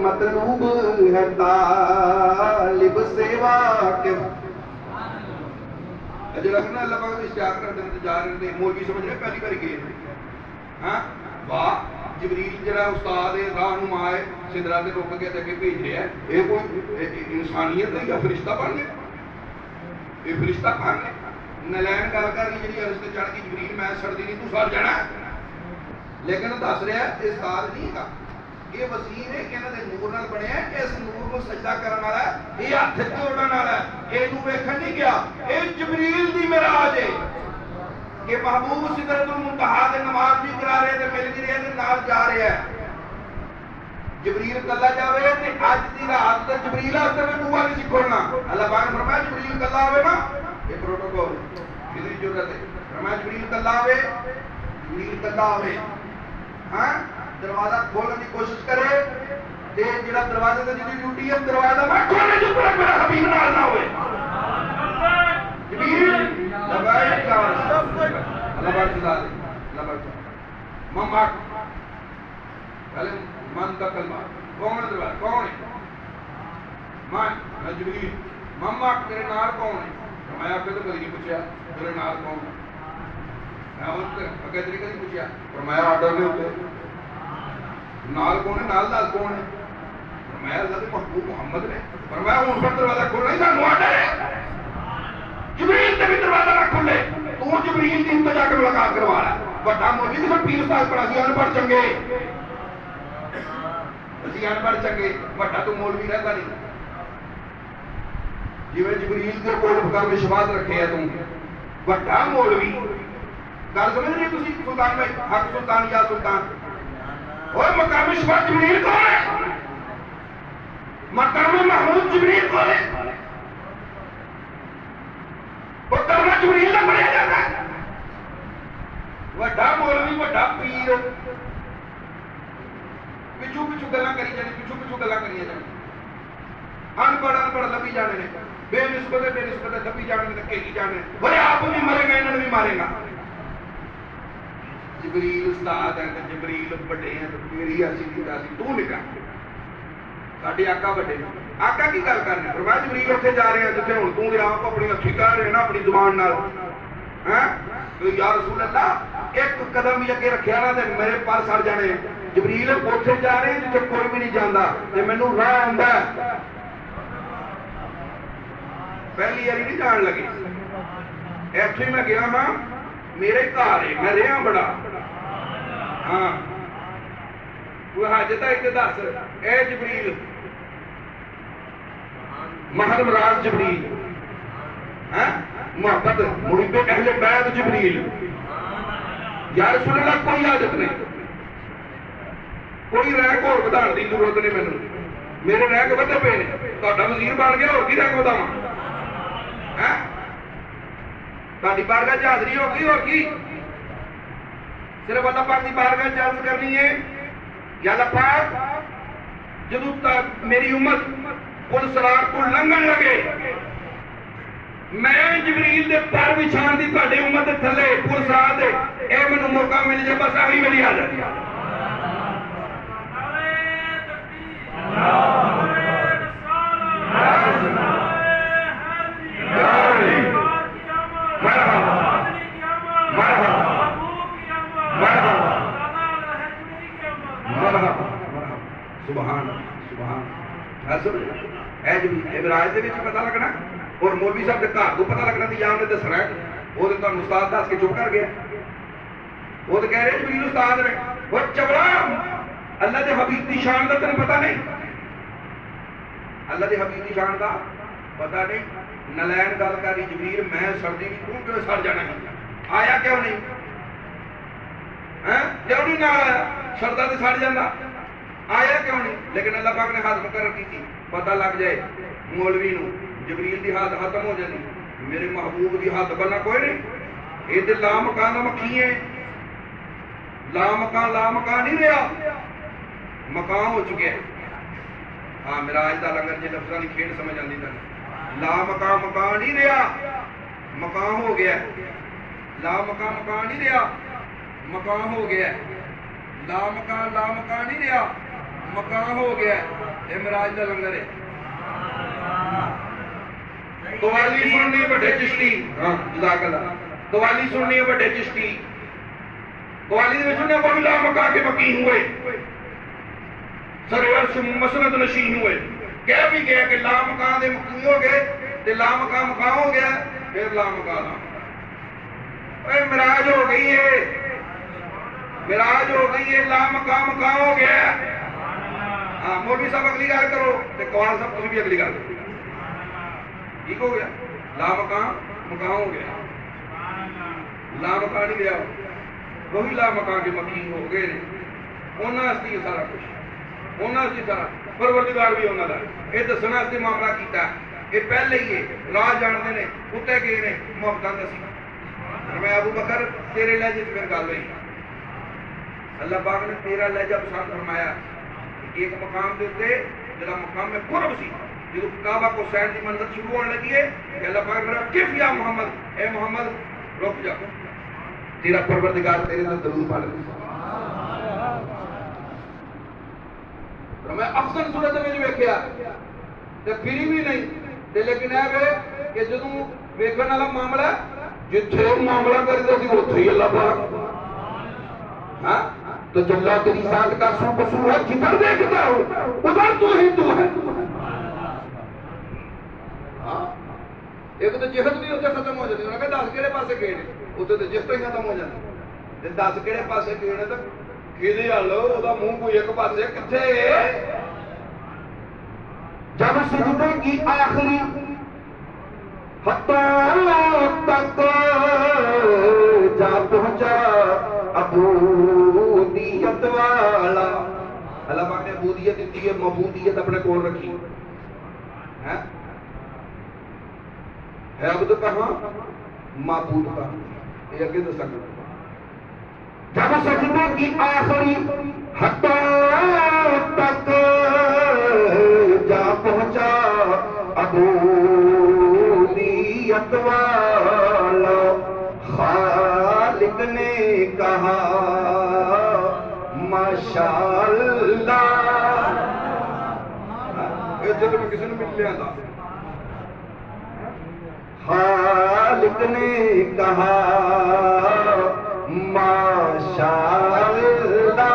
مطلوب ہے طالب سے واقف. جڑا نا اللہ پاک اشتیاق کرتے ہیں جا رہے ہیں مولوی سمجھ رہے پہلی باری گئے ہاں واہ جبریل جڑا استاد ہے راہنما ہے سدرا تے روک کے اگے بھیج رہا ہے یہ کوئی انسانیت ہے یا فرشتہ بن گیا یہ فرشتہ بن گیا نلین گل کر رہی جی عرش تے چڑھ کے جبریل میں سڑدی نہیں تو سڑ جانا لیکن دس رہا ہے یہ استاد نہیں ہے یہ وسیع ہے کہ انہاں دے نور نال بنیا ہے اس نور کو سجدہ کرن والا ہے یہ ہاتھ جوڑن والا ہے یہ نو ویکھن نہیں گیا یہ جبریل دی معراج ہے کہ محبوب سدرۃ المنتہا تے نماز بھی کرا رہے تے مل بھی رہے تے نال جا رہے ہیں جبریل کلا جاوے تے اج دی رات تے جبریل واسطے میں بوا نہیں کھولنا اللہ پاک نے فرمایا جبریل کلا آوے نا یہ پروٹوکول کسی ضرورت ہے فرمایا جبریل کلا آوے ہاں دروازہ کھولنے کی کوشش کرے تے جڑا دروازے تے جڑی ڈیوٹی ہے دروازہ میں کھولنے جو تک میرا حبیب نال نہ ہوئے جبریل لگائے کار اللہ بار خدا دے اللہ بار مما پہلے من کا کلمہ کون ہے دروازہ کون ہے من جبریل مما تیرے نال کون ہے میں آپ کو تو کبھی نہیں پوچھا تیرے نال کون ہے میں اس کو اگے طریقے نہیں پوچھا فرمایا آرڈر میں ہوتے نال کون ہے نال دال کون ہے فرمایا اللہ کے محبوب محمد نے فرمایا ان پر دروازہ کھولنا ہی سانو آرڈر ہے جبریل تے بھی دروازہ نہ کھلے تو جبریل دی تے جا کے ملاقات کروا رہا ہے بڑا مولوی تے پیر استاد پڑھا سی ان پڑھ چنگے اسی ان پڑھ چنگے بڑا تو مولوی رہتا نہیں جویں جبریل دے کول فکر میں شفاعت رکھے ہے تم بڑا مولوی گل سمجھ رہے تسی سلطان بھائی حق سلطان یا سلطان اور مقام شفاعت جبریل کون ہے مقام محمود جبریل کون ہے وہ کرنا جبریل نہ پڑھیا جاتا ہے وڈا مولوی وڈا پیر پچھو پچھو گلاں کری جانے پچھو گلاں کری جانے ان پڑھ لبی جانے نے بے نسبت لبی جانے نے کہی جانے وہ آپ بھی مرے گا انہوں بھی مارے گا جبریل استاد ہے جبریل بڑے ہیں تو میری ایسی تو نکا ساڈے آقا بڑے آقا کی گل کرنے فرمایا جبریل اتنے جا رہے ہیں جتنے ہوں تو آپ اپنی اکھی کہہ رہے ہیں نا اپنی زبان نال تو یا رسول اللہ ایک قدم بھی اگے رکھیا نا تے میرے پر سڑ جانے جبریل اتنے جا رہے ہیں جتنے کوئی بھی نہیں جاندا تے مینوں راہ آندا ہے پہلی باری نہیں جان لگی ایتھے میں گیا ہاں میرے گھر ہے میں رہا بڑا ہاں وہ حاجت ہے کہ دس اے جبریل محل راز جبریل محبت محب اہل بیت جبریل یا رسول اللہ کوئی حاجت نہیں کوئی رینک اور بدھان کی ضرورت نہیں مینوں میرے رینک ودے پے نے تہاڈا وزیر بن گیا اور کی رینک بدھاواں تہاڈی بارگاہ حاضری ہوگی اور کی صرف اللہ پاک کی بارگاہ عرض کرنی ہے یا اللہ پاک جدوں تک میری امت پل صراط کو لنگن لگے میں جبریل دے پر بچھان دی تہاڈی امت دے تھلے پل صراط دے اے مینوں موقع مل جائے بس آہی میری حاجت ہے سبحان سبحان امراج دے وچ پتہ لگنا اور مولوی صاحب دے گھر تو پتہ لگنا تے یا انہاں نے دسنا وہ تے تانوں استاد دس کے چپ کر گیا وہ تے کہہ رہے جبریل استاد نے وہ چبڑا اللہ دے حبیب دی شان دا تینوں پتہ نہیں اللہ دے حبیب دی شان دا پتہ نہیں نلین گل کری جبریل میں سردی نہیں تو کیوں سڑ جانا ہے آیا کیوں نہیں کیوں نہیں نہ آیا سردا تے سڑ جاندا آیا کیوں نہیں لیکن اللہ پاک نے حد مقرر کی تھی پتہ لگ جائے مولوی نو جبریل دی حد ختم ہو جاتی میرے محبوب دی حد بننا کوئی نہیں یہ تے لا مکان دا مکھی ہے لا مکان نہیں رہا مقام ہو چکے ہیں ہاں میرا آج دا لنگر جی لفظاں دی کھیڑ سمجھ آندی تھا لا مکان نہیں رہا مقام ہو گیا لا مکان نہیں رہا مقام ہو گیا لا مکان نہیں رہا مقام ہو گیا یہ معراج دا لنگر ہے قوالی سننی بڑے چشتی ہاں جزاک اللہ قوالی سننی ہے بڑے چشتی قوالی میں سننے وہ لا مکا کے مکی ہوئے سرورش مسند نشین ہوئے کہہ بھی گیا کہ لا مکان دے مکی ہو گئے تے لا مکان مکان ہو گیا پھر لا مکان اے معراج ہو گئی ہے معراج ہو گئی ہے لا مکان مکان ہو گیا ہاں مولوی صاحب اگلی گل کرو تے قوال صاحب تسی بھی اگلی گل کرو ٹھیک ہو گیا لا مکان مکان ہو گیا لا مکان نہیں گیا وہی لا مکان کے مکین ہو گئے انہاں اس کی سارا کچھ انہاں اس کی سارا پروردگار بھی انہاں دا یہ دسنا اس معاملہ کیتا ہے یہ پہلے ہی ہے راہ جانتے نے کتے گئے نے محبتاں دسی میں ابو بکر تیرے لہجے سے پھر گل ہوئی اللہ پاک نے تیرا لہجہ پسند فرمایا ایک مقام دے تے جڑا مقام میں قرب سی جب کعبہ کو سین دی منظر شروع ہونے لگی ہے کہ اللہ پاک نے کف یا محمد اے محمد رک جا تیرا پروردگار تیرے نال درود پڑھ میں احسن صورت میں جو ویکھیا تے پھری بھی نہیں تے لیکن اے وے کہ جدوں ویکھن والا معاملہ جتھے معاملہ کردا سی اوتھے ہی اللہ پاک ہاں تو جلا تیری ذات کا سو قصور ہے جدھر دیکھتا ہو ادھر تو ہی تو ہے ہاں ایک تو جہد بھی اتنے ختم ہو جاتی انہوں نے کہا 10 کہڑے پاسے گئے اتنے تو جہد ہی ختم ہو جاتی 10 کہڑے پاسے گئے تو کھیلے آلو وہ منہ کوئی ایک پاسے کتھے جب سجدے کی آخری حتوں تک جا پہنچا عبودیت والا اللہ پاک نے عبودیت دیتی ہے معبودیت اپنے کول رکھی ہے عبد کہاں معبود کہاں یہ اگے دس سکتا جب سجدے کی آخری حتوں تک جا پہنچا عبودیت والا خالق نے کہا ماشاءاللہ جب میں کسی نے مل لیا تھا خالق نے کہا ماشاءاللہ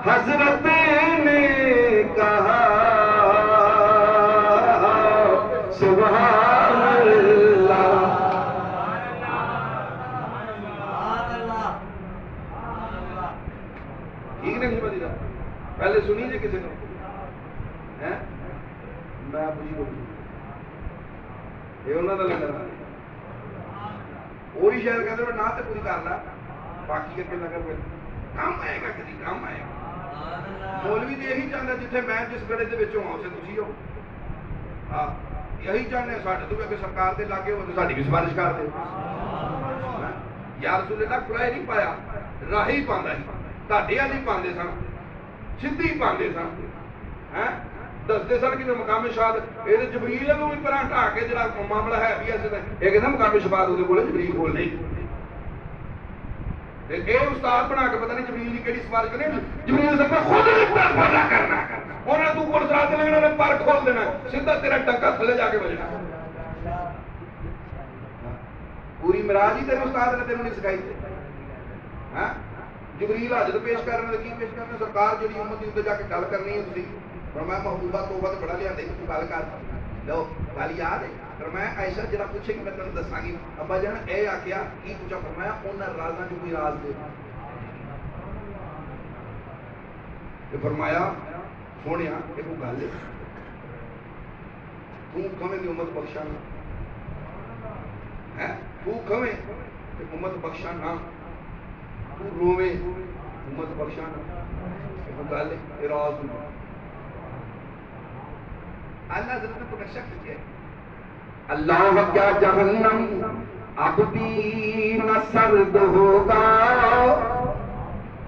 حضرت نے کہا سبحان اللہ ٹھیک نہیں سمجھ رہا پہلے سنی جی کسی نے میں پوچھی بولی یہ انہوں نے لگا وہی شہر کہتے ہیں نہ تو پوری کر لا باقی کے نگر میں کام آئے گا کسی کام آئے گا مولوی تو یہی چاہتا جتنے میں جس گڑے کے ہوں اسے تھی ہو ہاں یہی چاہتے ہیں سارے تو اگر سرکار کے لاگے ہو تو ساری بھی سفارش کر دے یا رسول اللہ کھلائے نہیں پایا راہ ہی پاندا ہی تاڈے والی پاندے سن سیدھی پاندے سن دستے سن کہ مقام شہادت یہ جبریل کو بھی پرا ہٹا کے جڑا معاملہ ہے بھی ایسے یہ کہنا مقام شہادت وہ کول جبریل کول نہیں اے استاد بنا کے پتہ نہیں جبریل کی کیڑی سفارش کرنی جبریل سے خود پتا کرنا انہاں تو اوپر سرات لگنا نے پر کھول دینا سیدھا تیرا ٹکا تھلے جا کے بجنا پوری معراج ہی تیرے استاد نے تینوں نہیں سکھائی ہاں جبریل حاضر پیش کرنے کی پیش کرنے سرکار جڑی امت دی تے جا کے گل کرنی ہے تسی فرمایا محبوبہ توبہ تے بڑا لیا دے تو گل کر لو گل یاد ہے فرمایا عائشہ جڑا پوچھے کہ میں تانوں دساں گی ابا جان اے آکھیا کی پوچھا فرمایا انہاں رازاں جو کوئی راز دے تے فرمایا سونیا اے کوئی گل ہے تو کھویں دی امت بخشانا ہے تو کھویں تے امت بخشانا تو روویں امت بخشانا اے کوئی گل ہے اے راز ہے اللہ حضرت نے پکا شک کیا اللہ کیا جہنم اب بھی نہ سرد ہوگا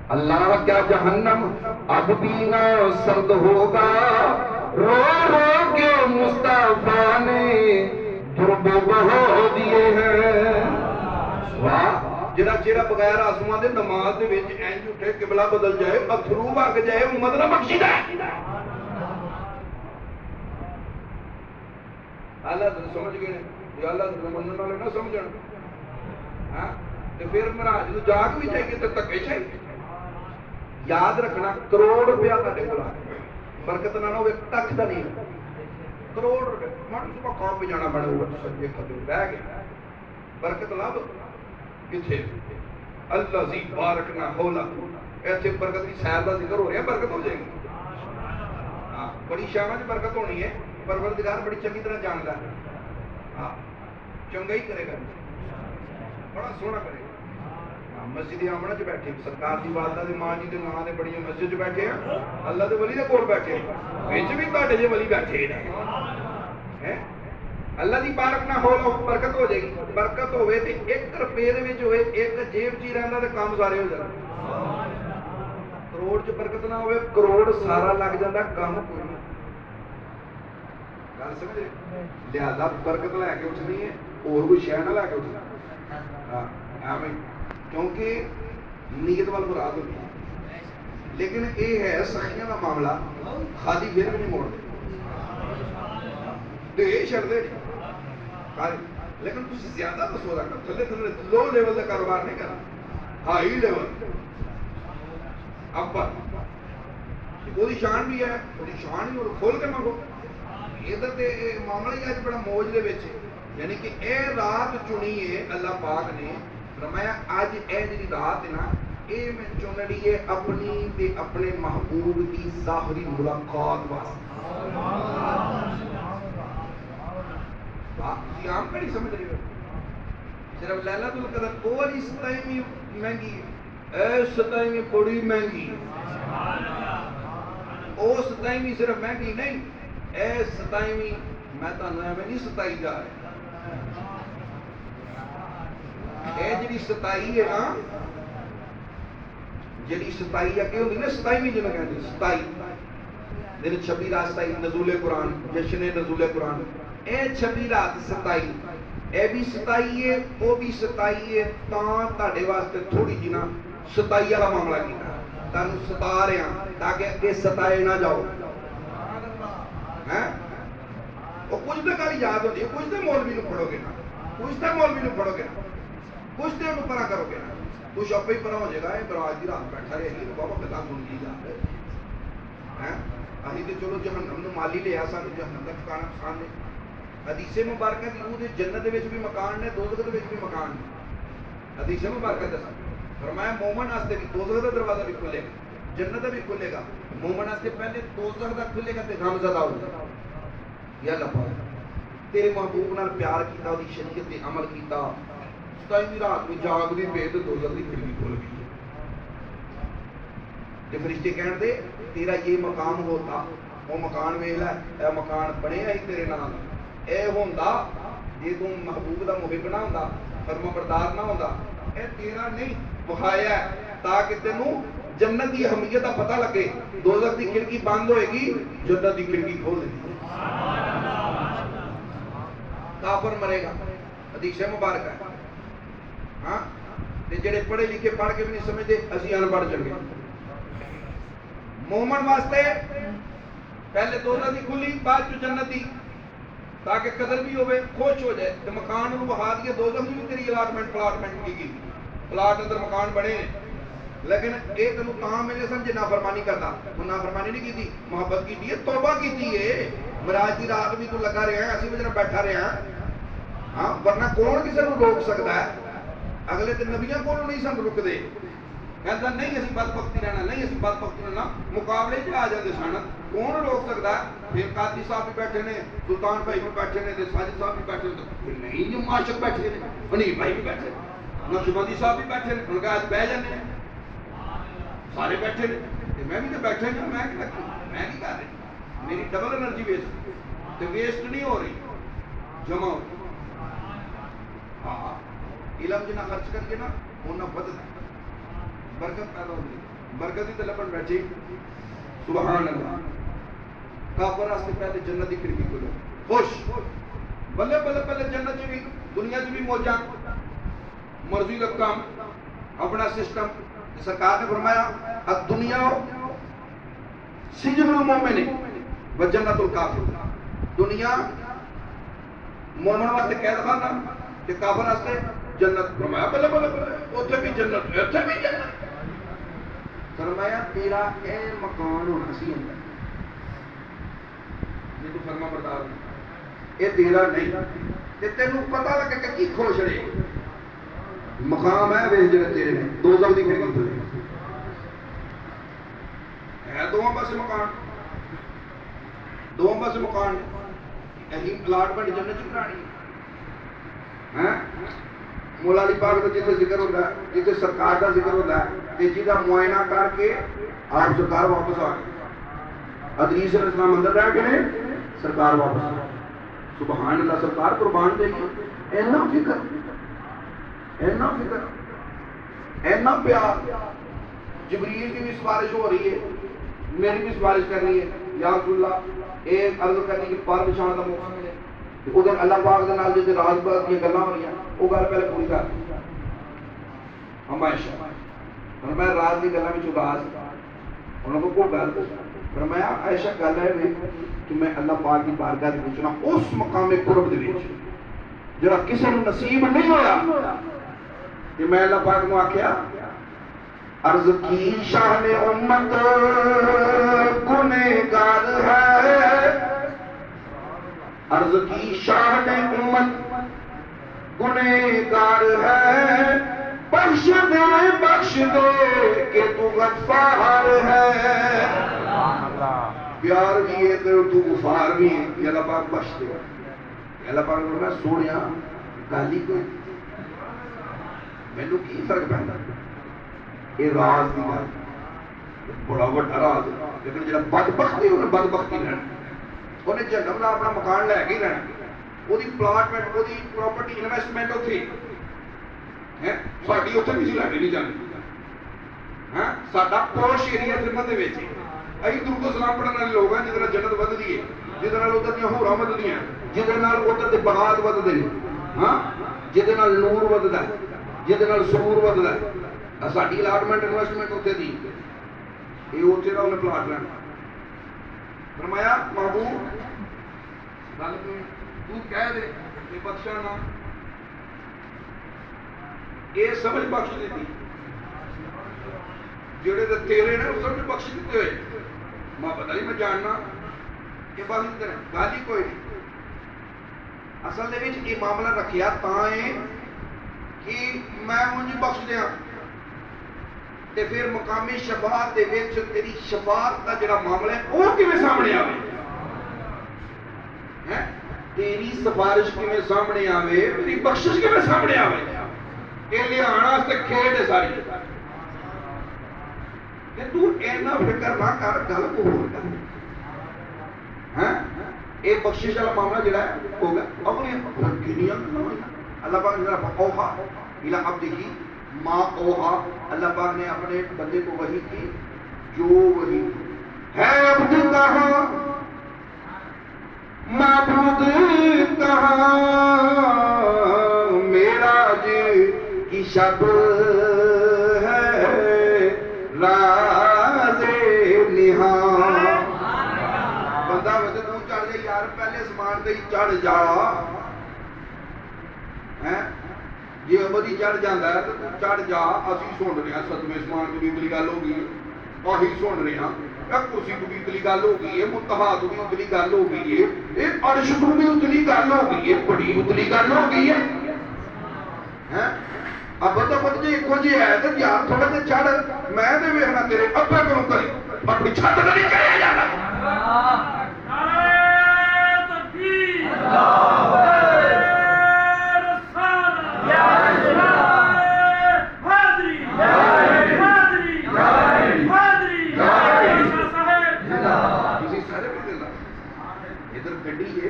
اللہ کیا جہنم اب بھی نہ سرد ہوگا رو رو کے مصطفیٰ نے درب بہو دیے ہیں واہ جڑا چہرہ بغیر آسمان دے نماز دے وچ اینج اٹھے قبلہ بدل جائے اتھرو وگ جائے امت نہ بخشی دا اللہ تو سمجھ گئے جو اللہ تو منن والے نہ سمجھن ہاں تے پھر مہاراج نو جاگ بھی چاہیے تے تکے چاہیے یاد رکھنا کروڑ روپیہ تہاڈے کول آ برکت نہ ہوے تک دا نہیں کروڑ روپے من صبح کام پہ جانا بڑے اوپر سجے کھبے بہ گئے برکت لب کتھے اللہ زی بارکنا ہولا ایسے برکت کی سیر کا ذکر ہو رہا ہے برکت ہو جائے گی ہاں بڑی شامہ کی برکت ہونی ہے پروردگار بڑی چنگی طرح جانتا ہے ہاں چنگا ہی کرے گا بڑا سونا کرے گا مسجد آمنا چ بیٹھے سرکار دی والدہ دی ماں جی دے نام دے بڑی مسجد چ بیٹھے ہیں اللہ دے ولی دے کول بیٹھے ہیں وچ بھی تہاڈے جے ولی بیٹھے ہیں اللہ دی بارک نہ ہو برکت ہو جائے گی برکت ہوے تے 1 روپے دے وچ ہوے 1 جیب چ رہندا تے کام سارے ہو جاندے کروڑ چ برکت نہ ہوے کروڑ سارا لگ جاندا کام کوئی نہیں گل سمجھ لہذا برکت لے کے اٹھنی ہے اور کوئی شے نہ لے کے اٹھنا ہاں آمین کیونکہ نیت وال مراد ہوتی ہے لیکن یہ ہے سخیاں کا معاملہ خالی پھر بھی نہیں موڑتے تو یہ چڑھتے لیکن تم زیادہ تو سودا کر تھلے تھلے لو لیول کا کاروبار نہیں کرنا ہائی لیول اب وہ شان بھی ہے وہ شان ہی کھول کے منگو ادھر معاملہ ہی اج بڑا موج دے وچ یعنی کہ اے رات چنی ہے اللہ پاک نے فرمایا اج اے جڑی رات ہے نا اے میں چن لی ہے اپنی تے اپنے محبوب دی ظاہری ملاقات واسطے آپ عام کا نہیں سمجھ رہے ہو صرف لیلۃ القدر وہ والی 27ویں مہنگی اے 27ویں بڑی مہنگی او 27ویں صرف مہنگی نہیں اے 27ویں میں تانوں ایویں نہیں 27 جا رہا اے جڑی 27 ہے نا جڑی 27 ہے کہ ہوندی نا 27ویں جنوں کہندے 27 دن 26 رات 27 نزول قرآن جشن نزول قرآن اے 26 رات 27 اے بھی 27 ہے وہ بھی 27 ہے تاں تہاڈے واسطے تھوڑی جی نا 27 والا معاملہ کیتا تانوں ستا رہے ہیں تاکہ اگے ستائے نہ جاؤ ہیں وہ کچھ تو گل یاد ہوتی ہے کچھ تو مولوی نو پڑھو گے نا کچھ تو مولوی نو پڑھو گے نا کچھ تو انہوں پرا کرو گے نا کچھ آپ ہی پرا ہو جائے گا یہ براج کی رات بیٹھا رہے گی بابا گلا سن کی جاتے ہیں ابھی تو چلو جہنم نو مالی لیا سانو جہنم کا ٹھکانا پسند ہے حدیث مبارکہ دی روح جنت دے وچ بھی مکان نے دوزخ دے وچ بھی مکان نے حدیث مبارکہ دس فرمایا مومن واسطے بھی دوزخ دا دروازہ بھی کھلے گا جنت دا بھی کھلے گا مومن واسطے پہلے دوزخ دا کھلے گا تے غم زدہ ہوگا یا اللہ پاک تیرے محبوب نال پیار کیتا دی شریعت تے عمل کیتا 27 رات میں جاگ دی پے تے دوزخ دی کھڑکی کھل گئی تے فرشتے کہن دے تیرا یہ مقام ہوتا وہ مکان ویکھ لے اے مکان بنیا ہی تیرے نام اے ہوندا جے تو محبوب دا محب نہ ہوندا فرما بردار نہ ہوندا اے تیرا نہیں بخایا ہے تاکہ تینوں جنت دی اہمیت دا پتہ لگے دوزخ دی کھڑکی بند ہوئے گی جنت دی کھڑکی کھول دے گی کافر مرے گا حدیث مبارکہ ہے ہاں تے جڑے پڑھے لکھے پڑھ کے بھی نہیں سمجھتے اسی ان پڑھ چڑھ گئے مومن واسطے پہلے دوزخ دی کھلی بعد چ جنت دی تاکہ قدر بھی ہوئے خوش ہو جائے تے مکان نو بہا دیا دوزخ بھی تیری الاٹمنٹ پلاٹمنٹ کی گئی پلاٹ اندر مکان بنے لیکن اے تینوں تاں ملے سن جے نافرمانی کردا وہ نافرمانی نہیں کیتی محبت کیتی ہے توبہ کیتی ہے مراج دی رات بھی تو لگا رہا ہے اسی وجہ بیٹھا رہا ہاں ورنہ کون کسی نو روک سکتا ہے اگلے تے نبیاں کولوں نہیں سن رکدے کہندا نہیں اسی بدبختی رہنا نہیں اسی بدبختی رہنا مقابلے چ آ جاندے سن کون روک سکتا ہے پھر قاضی صاحب بھی بیٹھے نے سلطان بھائی بھی بیٹھے نے تے ساجد صاحب بھی بیٹھے نے پھر نہیں جو معاشق بیٹھے نے منیر بھائی بھی بیٹھے نقشبندی صاحب بھی بیٹھے نے ان کا آج بہ جانے ہیں سارے بیٹھے نے میں بھی تو بیٹھے نہیں میں نہیں کر رہی میری ڈبل انرجی ویسٹ تو ویسٹ نہیں ہو رہی جمع ہو ہاں علم جنا خرچ کر کے نا ہونا بدل برکت پیدا ہوگی برکت ہی تو لبن بیٹھی سبحان اللہ کافر واسطے پہلے جنت کی کھڑکی کھولو خوش بلے بلے بلے جنت چ بھی دنیا چ بھی موجاں مرضی کا کام اپنا سسٹم سرکار نے فرمایا دنیا سجن المومن و جنت الکافر دنیا مومن واسطے قید خانہ تے کافر واسطے جنت. فرمایا بلے بلے بلے اوتھے بھی جنت ایتھے بھی جنت. فرمایا تیرا اے مکان ہونا سی اندر جی تو فرما بردار یہ تیرا نہیں تے تینوں پتہ لگے کہ کی کھو چھڑے مقام ہے ویکھ جڑے تیرے نے دوزخ دی کھڑکی تے ہے دوواں پاسے مکان دوواں پاسے مکان اہی الاٹمنٹ جنت چ کرانی ہے. مولا علی پاک کا جتنے ذکر ہوتا ہے جتنے سرکار کا ذکر ہوتا ہے تے جہاں معائنہ کر کے آپ سرکار واپس آ گئے. حدیث علیہ السلام اندر رہ گئے سرکار واپس آ گئے. سبحان اللہ سرکار قربان دے گی. اینا فکر اینا پیار. جبریل کی بھی سفارش ہو رہی ہے میری بھی سفارش کرنی ہے یا رسول اللہ ایک عرض کرنی کہ پر نشان کا موقع ملے ادھر اللہ پاک کے نال جیسے راز باز کی گلاں ہو رہی ہیں وہ گل پہلے پوری کر ہم عائشہ فرمایا راز کی گلاں وچ اداس انہوں کو کوئی گل فرمایا عائشہ گل ہے کہ میں اللہ پاک کی بارگاہ دے وچ اس مقام قرب دے وچ جڑا کسی نو نصیب نہیں ہویا کہ میں اللہ پاک نو آکھیا عرض کی شان امت گنہگار ہے عرض کی شان امت گنہگار ہے بخش دے کہ تو غفار ہے. پیار بھی ہے تو غفار بھی ہے. یہ اللہ پاک بخش دے. اللہ پاک نے میں سونیا گالی کوئی مینوں کی فرق پیندا یہ راز دی گل بڑا وڈا راز ہے. لیکن جڑا بدبخت ہے انہیں بدبختی رہنا انہیں جنم دا اپنا مکان لے کے رہنا وہ پلاٹمنٹ وہ پراپرٹی انویسٹمنٹ اتنے ہے ساری اتنے بھی لے کے نہیں جانی ہے. ساڈا پوش ایریا خدمت دے وچ ائی درود و سلام پڑھن والے لوگ ہیں جہاں جنت ودی ہے جہاں ادھر دیا ہوراں ودیاں جہاں ادھر کے بغات ودتے ہیں ہاں جہاں نور ودتا ہے جہاں سرور ودتا ہے. ساری الاٹمنٹ انویسٹمنٹ اتنے دی یہ اتنے کا انہیں پلاٹ لینا. فرمایا محبوب گل تو کہہ دے کہ بخشا نہ یہ سمجھ بخش دیتی جڑے تو تیرے نے اس سمجھ بخش دیتے ہوئے میں پتہ نہیں میں جاننا یہ بخش دیتے ہیں گل ہی کوئی نہیں. اصل دے وچ یہ معاملہ رکھیا تاں ہے کہ میں انج بخش دیا تے پھر مقامی شفاعت دے وچ تیری شفاعت دا جڑا معاملہ ہے وہ کیویں سامنے آوے ہیں تیری سفارش کیویں سامنے آوے تیری بخشش کیویں سامنے آوے یہ لیانا واسطے کھیڈ ہے ساری کہ تو اینا فکر نہ کر گل کو ہور کر ہیں یہ بخشش والا معاملہ جڑا ہے ہوگا اگلی کنیاں اللہ پاک نے اوہا الى عبدہ ما اوہا اللہ پاک نے اپنے بندے کو وحی کی جو وحی ہے. عبد کہاں معبود کہاں معراج کی شب ہے راز نہاں. بندہ وجہ تو چڑھ جائے یار پہلے سمان تے چڑھ جا جی ابدی چڑھ جاتا ہے تو چڑھ جا اسی سن رہے ہیں ستویں سمان تو بھی اتلی گل ہو گئی اہی سن رہے ہیں کرسی تو بھی اتلی گل ہو گئی ہے منتہا تو بھی اتلی گل ہو گئی ہے یہ عرش تو بھی اتلی گل ہو گئی ہے بڑی اتلی گل ہو گئی ہے. ابا تو پتہ جی ایک جی ہے تو یار تھوڑا جہا چڑھ میں تو ویکھنا تیرے ابا کو کری اپنی چھت کا نہیں کریا جانا.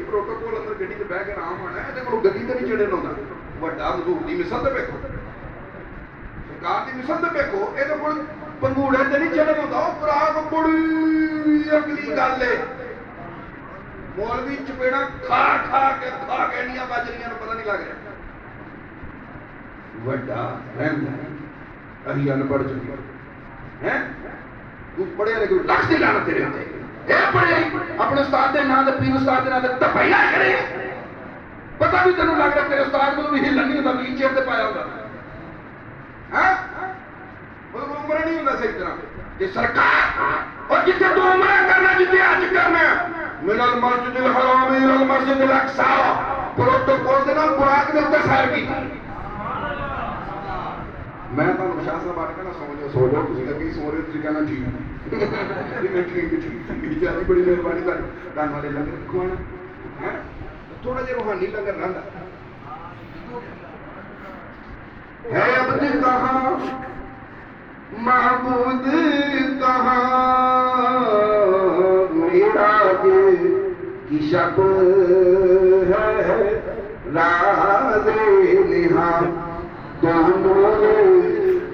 پروٹوکول اندر گڈی تے بیٹھ کے آرام ہونا ہے تے کوئی گڈی تے نہیں چڑھن ہوندا وڈا حضور دی مثال تے ویکھو سرکار دی مثال تے ویکھو اے تے کوئی پنگوڑے تے نہیں چڑھن ہوندا او پراگ بڑی اگلی گل ہے مولوی چپیڑا کھا کے انیاں بج رہیاں پتہ نہیں لگ رہا وڈا رہندا اہی ان پڑھ چکی ہیں تو پڑھے لیکن لکھ دی لعنت تیرے تے اے پڑھے اپنے استاد دے نام تے پیر استاد دے نام تے تپائی نہ کرے پتا بھی تینوں لگ رہا تیرے استاد کو بھی ہلن نہیں ہوتا بھی چیئر تے پایا ہوتا ہاں وہ عمر نہیں ہوتا صحیح طرح کہ سرکار اور جتنے تو عمرہ کرنا جتنے آج کرنا من المسجد الحرام الى المسجد الاقصى پروٹوکول دے نال براق دے اوپر سیر کی میں تو شاہ صاحب آٹھ کہنا سو جاؤ تسی لگی سو رہے تسی کہنا ٹھیک ہے بڑی مہربانی دان والے لنگر کھوانا تھوڑا جہا روحانی لنگر رہندا ہے عبد کہاں معبود کہاں معراج کی شب ہے راز نہاں دونوں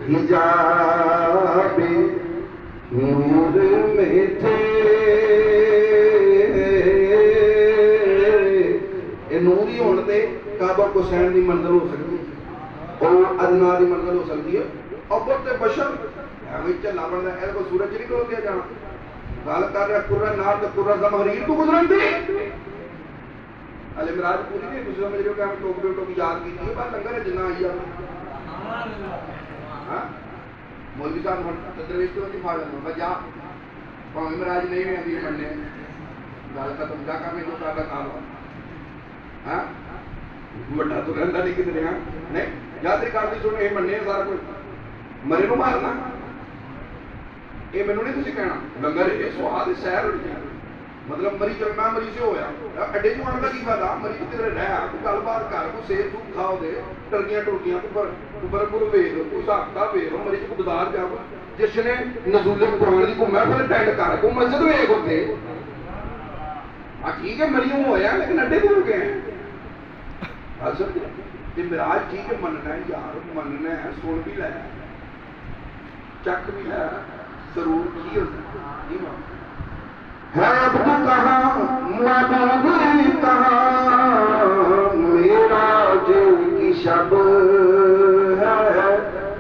حجاب نور میں تھے یہ نور ہی ہونے دے کعبہ کو سین دی منظر ہو سکتی ہے اور ادنا دی منظر ہو سکتی ہے اور بہت بشر ہمیں چلا بڑھنا ہے کو سورج نہیں کھو دیا جانا گال کر رہا قرآن نار تو قرآن زمحریر تو گزرن دی المراج پوری نہیں دوسرا مجھے کہ ہم ٹوک بیٹوں کی یاد کی تھی بات لنگر ہے جنہ آئی ہاں مولوی صاحب تدریس تو نہیں پھاڑ لینا میں جا پاویں مراج نہیں میں ابھی پڑھنے گال کا تم جا کر میں جو کہا کام ہاں بڑا تو رہندا نہیں کدھر ہاں نہیں یا تیری کار دی سننے یہ مننے سارا کچھ مرے نو مارنا یہ مینوں نہیں تسی کہنا لنگر ہے سواد سیر مطلب مری چل میں مری سے ہویا اڈے جو آنے کا کی فائدہ مری تو کدھر رہا کوئی گل بات کر کوئی سیب سوپ کھاؤ دے ٹرکیاں ٹرکیاں تو برپور ویگ کوئی ساختہ ویگ مری سے کوئی بازار جا جس نے نزول قرآن کی کوئی محفل اٹینڈ کر کوئی مسجد ویگ ہوتے ہاں ٹھیک ہے مری ہوں ہویا لیکن اڈے بھی ہو گئے ہیں حضرت یہ مراج ٹھیک ہے مننا ہے یار مننا ہے سن بھی لے چک بھی ہے ضرور کی ہوتا ہے عبد کہاں معبود کہاں معراج کی شب ہے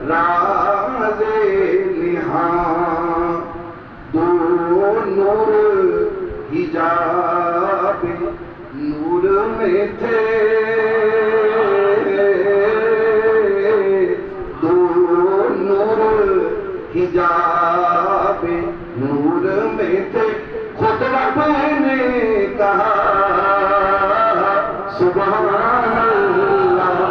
راز نہاں دو نور حجاب نور میں تھے دو نور حجاب نور میں تھے خود رب نے کہا سبحان اللہ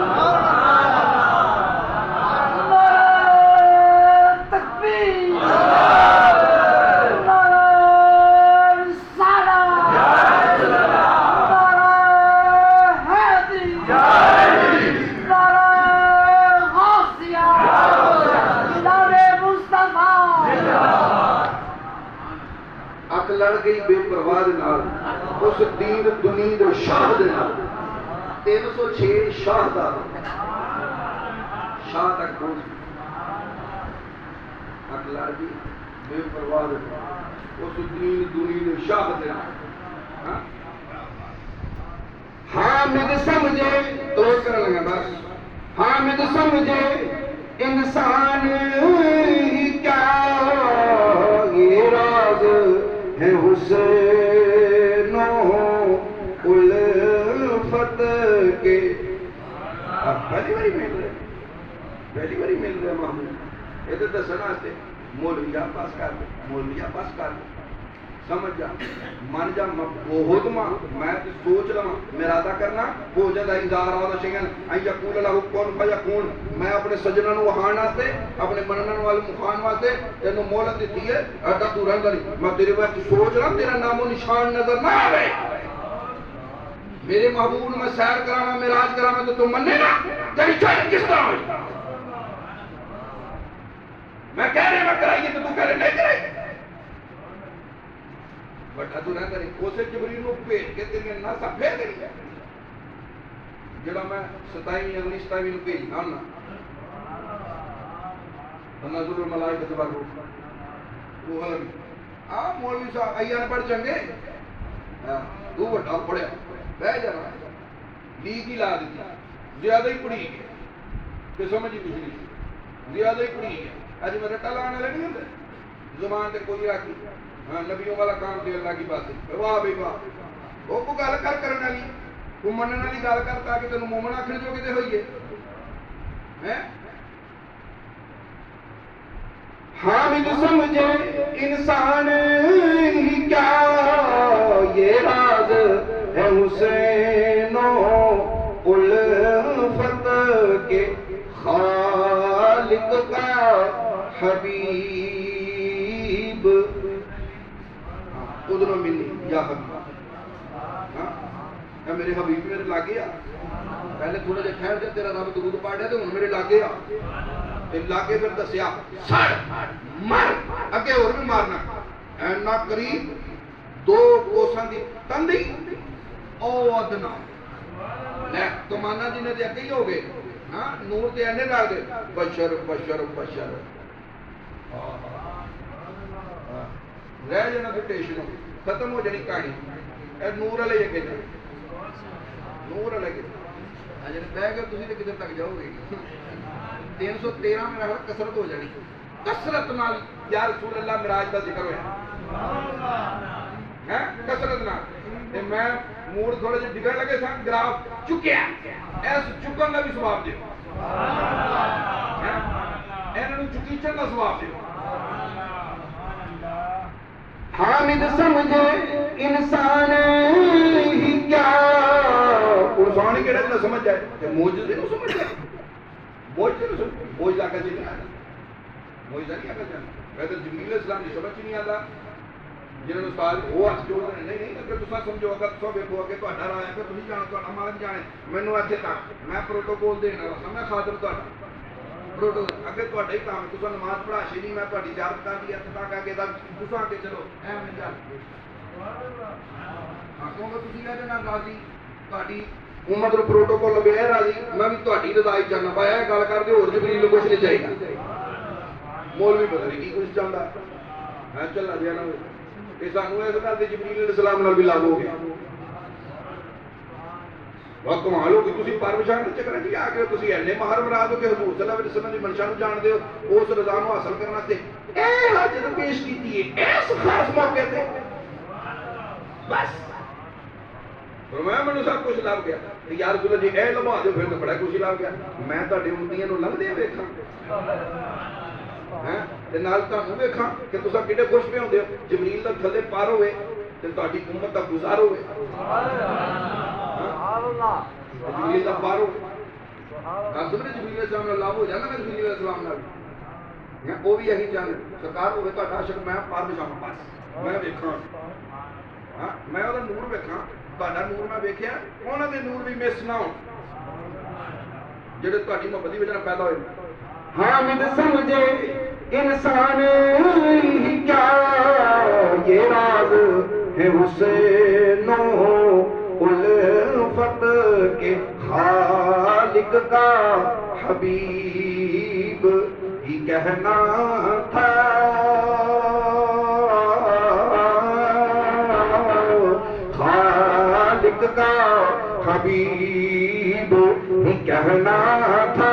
تکبیر لڑ گئی بے پرواہ نال اس دین دنیا دے شاہ دے نال 306 شاہ دا شاہ تک پہنچ اک لڑ گئی بے پرواہ نال اس دین دنیا دے شاہ دے نال حامد سمجھے تو کر لگا بس حامد سمجھے انسان ہی کیا یہ راز ہے حسین الفت کے پہلی باری مل رہے محمود یہ تو دسنا سے مولویا پاس کر دے مولویا پاس کر دے سمجھ جا من جا بہت ماں میں سوچ لما میرا ادا کرنا ہو جاتا انذار آدھا شکن این یقول لہو کون فیکون میں اپنے سجنہ نو وہاں واسطے اپنے مننن والے مخان واسطے تینوں مہلت دیتی ہے ادا تو رہندا نہیں میں تیرے وقت سوچ رہا تیرا نام و نشان نظر نہ آوے میرے محبوب میں سیر کرانا معراج کرانا تو تم مننے نا تیری چاہیے کس طرح ہوئی میں کہہ رہے میں کرائیے تو کہہ رہے نہیں کرائیے بٹا تو نہ کرے اسے جبریل نو بھیج کے تیرے ناسا پھیر کری جڑا میں 27 اگلی 27 نو بھیجنا نا نزول الملائکہ والروح وہ ہن مولوی صاحب ایان پڑھ چنگے تو بڑا پڑھیا بہ جانا لیگ ہی لا دیتی زیادہ ہی پڑھی گئے کہ سمجھ کچھ نہیں زیادہ ہی پڑھی گئے اج میرے ٹلانے لگی ہوندے زبان تے کوئی راکی نبیوں والا کام تے اللہ کی بات ہے واہ بھائی واہ وہ کو گل کرنے والی ਤੂੰ ਮੰਨਣ ਵਾਲੀ ਗੱਲ ਕਰ ਤਾਂ ਕਿ ਤੈਨੂੰ ਮੂਮਨ ਆਖਣ ਜੋ ਕਿਤੇ ਹੋਈਏ ਹੈ حامد سمجھے انسان ہی کیا یہ راز ہے حسین و الفت کے خالق کا حبیب ادھر ملنی یا حبیب اے میرے حبیب میرے لاگے آ پہلے تھوڑا جہا ٹھہر جا تیرا رب درود پڑھ رہا تو ہن میرے لاگے آ تے لاگے پھر دسیا سڑ مر اگے اور بھی مارنا اینا قریب 2 کوساں دی تندی او ادنا لے کمانا جی نے تے اگے ہی ہو گئے ہاں نور تے اینے لا دے بشر بشر بشر رہ جانا پھر ٹیشن ختم ہو جانی کہانی اے نور والے یہ کہتے نور والے کہتے اجے بہ گئے تسی تے کدھر تک جاؤ گے 313 میں ہر کثرت ہو جانی کثرت نال یا رسول اللہ معراج دا ذکر ہویا ہے کثرت نال تے میں موڑ تھوڑے جے ڈگن لگے سن گراف چکیا اس چکن دا بھی ثواب دیو انہاں نوں چکیچن دا ثواب دیو حامد سمجھے انسان ہی کیا قرآن کیڑا نہ سمجھ جائے تے معجزے نوں سمجھ جائے معجزے نوں سمجھ معجزہ کا نہیں آتا معجزہ نہیں آتا جان پہلے جبریل علیہ السلام دی سمجھ نہیں آتا جنہوں استاد وہ ہاتھ جوڑ رہے نہیں نہیں اگر تساں سمجھو اگر تساں ویکھو کہ تہاڈا راہ ہے کہ تسی جان تہاڈا مالک جانے مینوں ایتھے تک میں پروٹوکول دینا وا میں خادم تہاڈا پروٹوکول اگر تہاڈا ہی کام تساں نماز پڑھا چھ نہیں میں تہاڈی زیارت کر دی تک اگے دا تساں کہ چلو اے میں جا ہاں کیونکہ تسی کہتے نا راضی تہاڈی امت نو پروٹوکول لگے راضی میں بھی تہاڈی رضا ہی چاہنا پایا گل کر دے اور جبریل نوں کچھ نہیں چاہیے مولوی پتہ نہیں کی کچھ چاہندا میں چلا دیا نا کہ سانو اس گل تے جبریل علیہ السلام نال بھی لاگو ہو گیا وہ کمال ہو گئی تسی پرمشان دے چکر وچ آ کے تسی اینے ماہر مراد ہو کہ حضور صلی اللہ علیہ وسلم دی منشا نوں جان دے ہو اس رضا نوں حاصل کرنا تے اے حاجت پیش کیتی ہے اس خاص موقع تے بس فرمایا مینوں سب کچھ لب گیا یا رسول اللہ جی اے لبا دیو پھر تے بڑا کچھ لب گیا میں تہاڈی امتیاں نوں لنگدے ویکھاں تے نال تانوں ویکھاں کہ تساں کڈے خوش پے ہوندے ہو جبریل دا تھلے پار ہوئے تے تہاڈی امت دا گزار ہوئے سبحان اللہ جبریل دا پار ہوئے سبحان جبریل علیہ السلام نال لب ہو جاندا میں جبریل علیہ السلام نال وہ بھی یہی چاہندے سرکار ہوئے تہاڈا عاشق میں پار بچاواں بس میں ویکھاں ہاں میں اودا نور ویکھاں تہاڈا نور میں ویکھیا انہاں دے نور بھی مس نہ ہون جڑے تہاڈی محبت دی وجہ نال پیدا ہوئے حامد سمجھے انسان ہی کیا یہ راز ہے حسین و الفت کے خالق کا حبیب ہی کہنا تھا خالق کا حبیب ہی کہنا تھا